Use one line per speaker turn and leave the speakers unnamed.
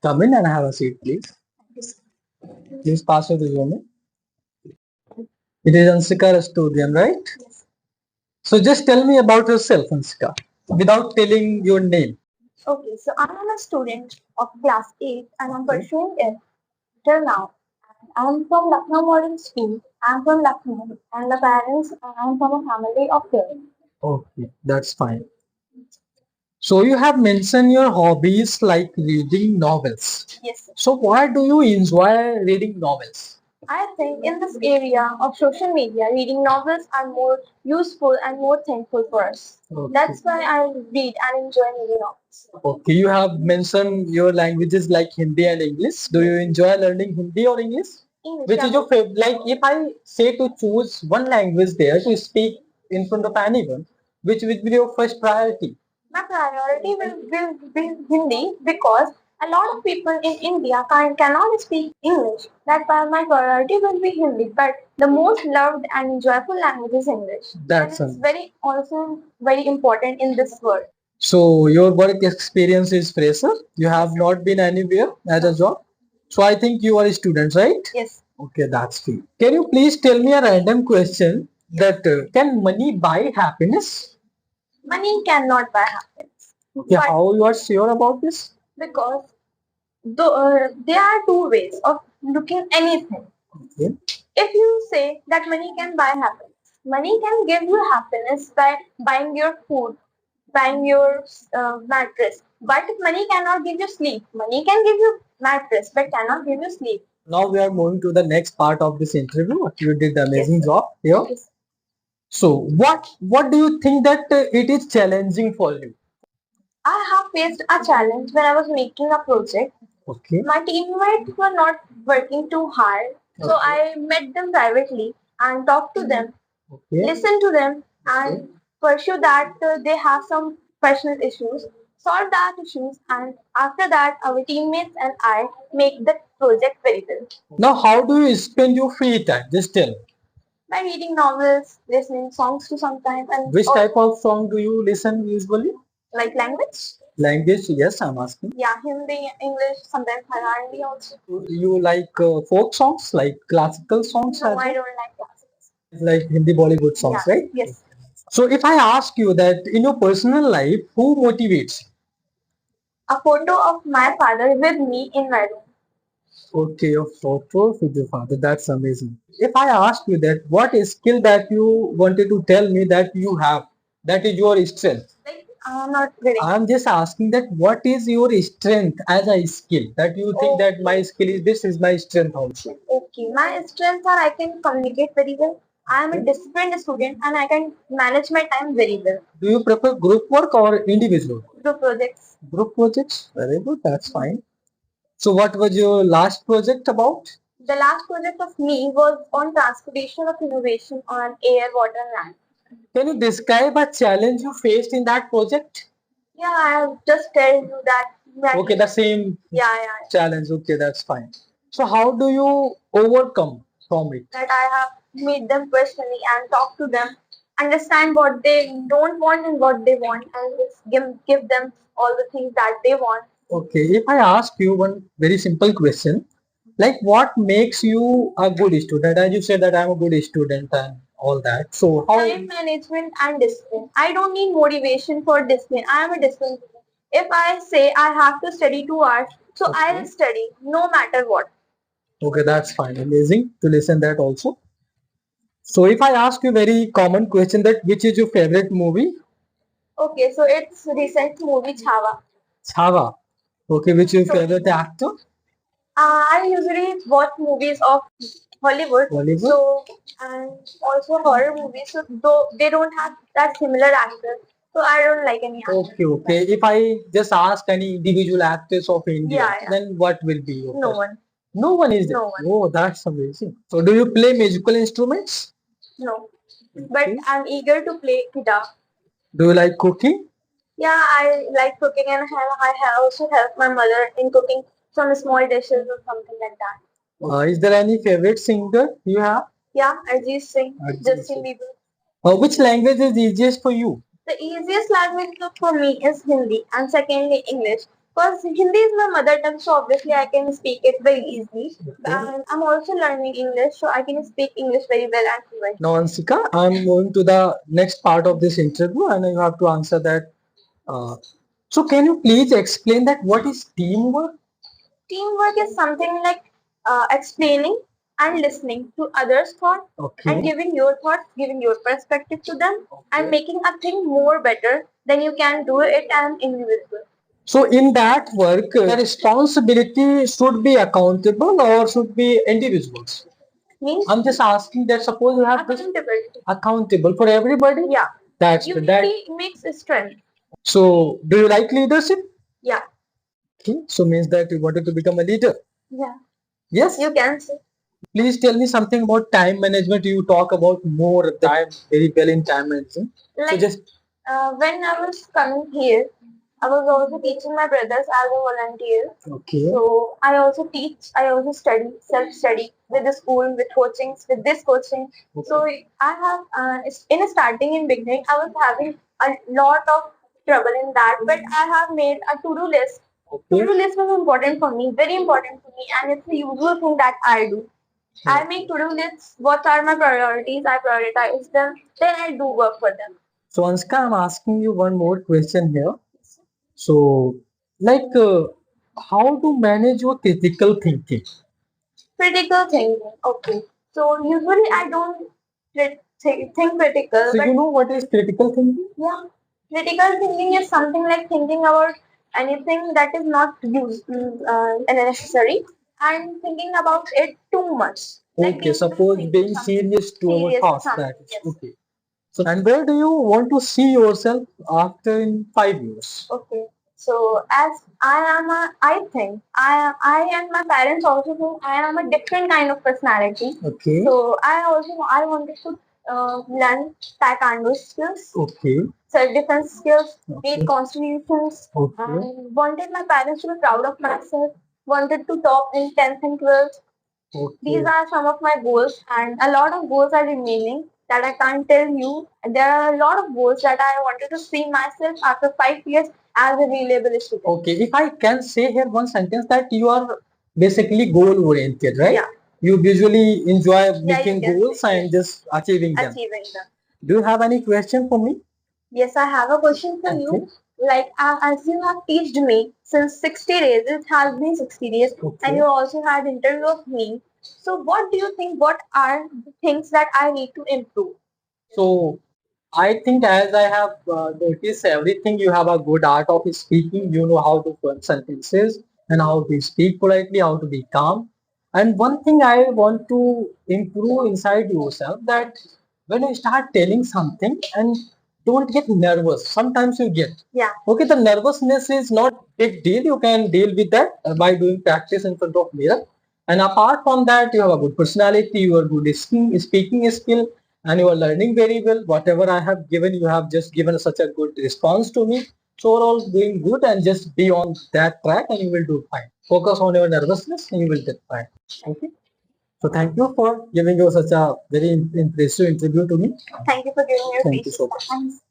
Come in and have a seat, please. Please pass your resume. It is Anshika Rastogi, right? So just tell me about yourself, Anshika, without telling your name.
Okay, so I am a student of class 8 and I'm pursuing it till now. I'm from Lucknow Modern School. I'm from Lucknow and the parents I'm from a family of 12.
Okay, that's fine. So you have mentioned your hobbies like reading novels.
Yes, sir.
So why do you enjoy reading novels?
I think in this area of social media, reading novels are more useful and more thankful for us.
Okay.
That's why I read and enjoy reading novels.
Okay, you have mentioned your languages like Hindi and English. Do you enjoy learning Hindi or English?
English,
Which is your favorite? Like, if I say to choose one language there to speak in front of anyone, which will be your first priority?
my priority will be Hindi because a lot of people in India cannot speak English. That's why my priority will be Hindi. But the most loved and joyful language is English.
That's
and it's very also very important in this world.
So your work experience is fresher. You have not been anywhere as a job. So I think you are a student, right?
Yes.
Okay, that's fine. Can you please tell me a random question that can money buy happiness?
Money cannot buy happiness.
Okay, how you are sure about this?
Because there are two ways of looking anything.
Okay.
If you say that money can buy happiness, money can give you happiness by buying your food, buying your mattress. But money cannot give you sleep. Money can give you mattress, but cannot give you sleep.
Now we are moving to the next part of this interview. You did the amazing job here.
Yes.
So what do you think that it is challenging for you?
I have faced a challenge when I was making a project.
Okay.
My teammates were not working too hard, so I met them privately and talked to them,
Okay.
listen to them, and pursue that they have some personal issues, solve that issues, and after that, our teammates and I make the project very well.
Now, how do you spend your free time? Just tell me.
By reading novels, listening songs to sometimes, and
Which type of song do you listen usually?
like language.
Language, yes, I'm asking.
Yeah, Hindi, English, sometimes Harandi also.
You like folk songs, like classical songs?
No, I don't like classics.
Like Hindi Bollywood songs,
Yeah,
right?
yes.
So if I ask you that in your personal life, who motivates?
A photo of my father with me in my room.
Okay, a photo with your father. That's amazing. If I ask you that, what is skill that you wanted to tell me that you have, that is your strength?
Like, I'm not getting.
I'm just asking that what is your strength as a skill that you think that my skill is this is my strength also.
Okay, my strengths are I can communicate very well. I am a disciplined student and I can manage my time very well.
Do you prefer group work or individual?
Group projects.
Group projects, very good, that's fine. So what was your last project about?
The last project of me was on transportation of innovation on air, water, and land.
Can you describe a challenge you faced in that project?
Yeah, I have just tell you that.
Okay, the same
Yeah.
challenge. Okay, that's fine. So how do you overcome from it?
That I have meet them personally and talk to them, understand what they don't want and what they want, and just give them all the things that they want.
Okay, if I ask you one very simple question, like what makes you a good student? As you said that I'm a good student and all that. So how?
Time management and discipline. I don't need motivation for discipline. I am a disciplined person. If I say I have to study 2 hours, so I'll study no matter what.
Okay, that's fine. Amazing to listen that also. So if I ask you a very common question that which is your favorite movie?
Okay, so it's recent movie Chhawa.
Chava. Okay, which is your favorite actor?
I usually watch movies of Hollywood.
Hollywood?
So and also horror movies. So though they don't have that similar actors, so I don't like any actor.
Okay. If I just ask any individual actors of India,
Yeah.
then what will be your
No
first?
one.
No one is there.
No one.
Oh, that's amazing. So do you play musical instruments?
No. But I'm eager to play guitar.
Do you like cooking?
Yeah, I like cooking and I have also helped my mother in cooking some small dishes or something like that.
Is there any favorite singer you have?
Yeah, Arjit Singh,
Arjit
Justin Bieber.
Which language is easiest for you?
The easiest language for me is Hindi and secondly English. Because Hindi is my mother tongue, so obviously I can speak it very easily. And I'm also learning English, so I can speak English very well and fluently.
Now, Anshika, I'm going to the next part of this interview, and you have to answer that. Uh, so, can you please explain that what is teamwork?
Teamwork is something like explaining and listening to others' thoughts and giving your thoughts, giving your perspective to them, and making a thing more better than you can do it as an individual.
So, in that work, the responsibility should be accountable or should be individuals?
Means
I'm just asking that suppose you have this
accountability.
accountable for everybody.
Yeah.
That's that.
Unity makes strength.
So, do you like leadership?
Yeah.
Okay. So, means that you wanted to become a leader.
Yeah.
Yes.
You can say.
Please tell me something about time management. You talk about more time very well in time management. So
Like
just
when I was coming here, I was also teaching my brothers as a volunteer.
okay.
So I also teach, I also study, self-study with the school, with coachings, with this coaching.
Okay.
So I have, in starting, in beginning, I was having a lot of trouble in that, but I have made a to-do list.
Okay.
To-do list was important for me, very important for me, and it's a usual thing that I do. I make to-do lists. What are my priorities? I prioritize them. Then I do work for them.
So Anshika, I'm asking you one more question here. So, like, how to manage your critical thinking?
Critical thinking. Okay. So usually I don't think critical.
So
but
you know what is critical thinking?
yeah, critical thinking is something like thinking about anything that is not necessary and thinking about it too much. Like
Okay,
being
suppose being
something
serious to our
serious to
task.
something.
That is
Yes.
okay. So, and where do you want to see yourself after in 5 years?
Okay. So as I think I and my parents also think I am a different kind of personality.
Okay.
So I wanted to learn taekwondo skills,
Okay.
self-defense skills,
Okay.
read constitutions,
Okay.
and wanted my parents to be proud of myself. Wanted to top in 10th and 12th.
Okay.
These are some of my goals, and a lot of goals are remaining that I can't tell you. There are a lot of goals that I wanted to see myself after 5 years as a reliable student.
Okay, if I can say here one sentence that you are basically goal oriented, right?
Yeah.
You usually enjoy
Yeah,
making
you can
goals
say,
and just achieving them.
achieving them.
Do you have any question for me?
Yes, I have a question for
Okay.
you. Like, as you have teached me since 60 days, it has been 60 days,
Okay.
and you also had interview of me. So, what do you think? What are the things that I need to improve?
So I think as I have noticed everything, you have a good art of speaking. You know how to form sentences and how to speak politely, how to be calm. And one thing I want to improve inside yourself that when you start telling something and don't get nervous. Sometimes you get.
Yeah.
Okay, the nervousness is not big deal. You can deal with that by doing practice in front of mirror. And apart from that, you have a good personality, you are good speaking skill, and you are learning very well. Whatever I have given, you have just given such a good response to me. So overall, doing good and just be on that track, and you will do fine. Focus on your nervousness, and you will get fine. Okay. So thank you for giving you such a very impressive interview to me.
Thank you for giving your
Thank you so much.
Thanks.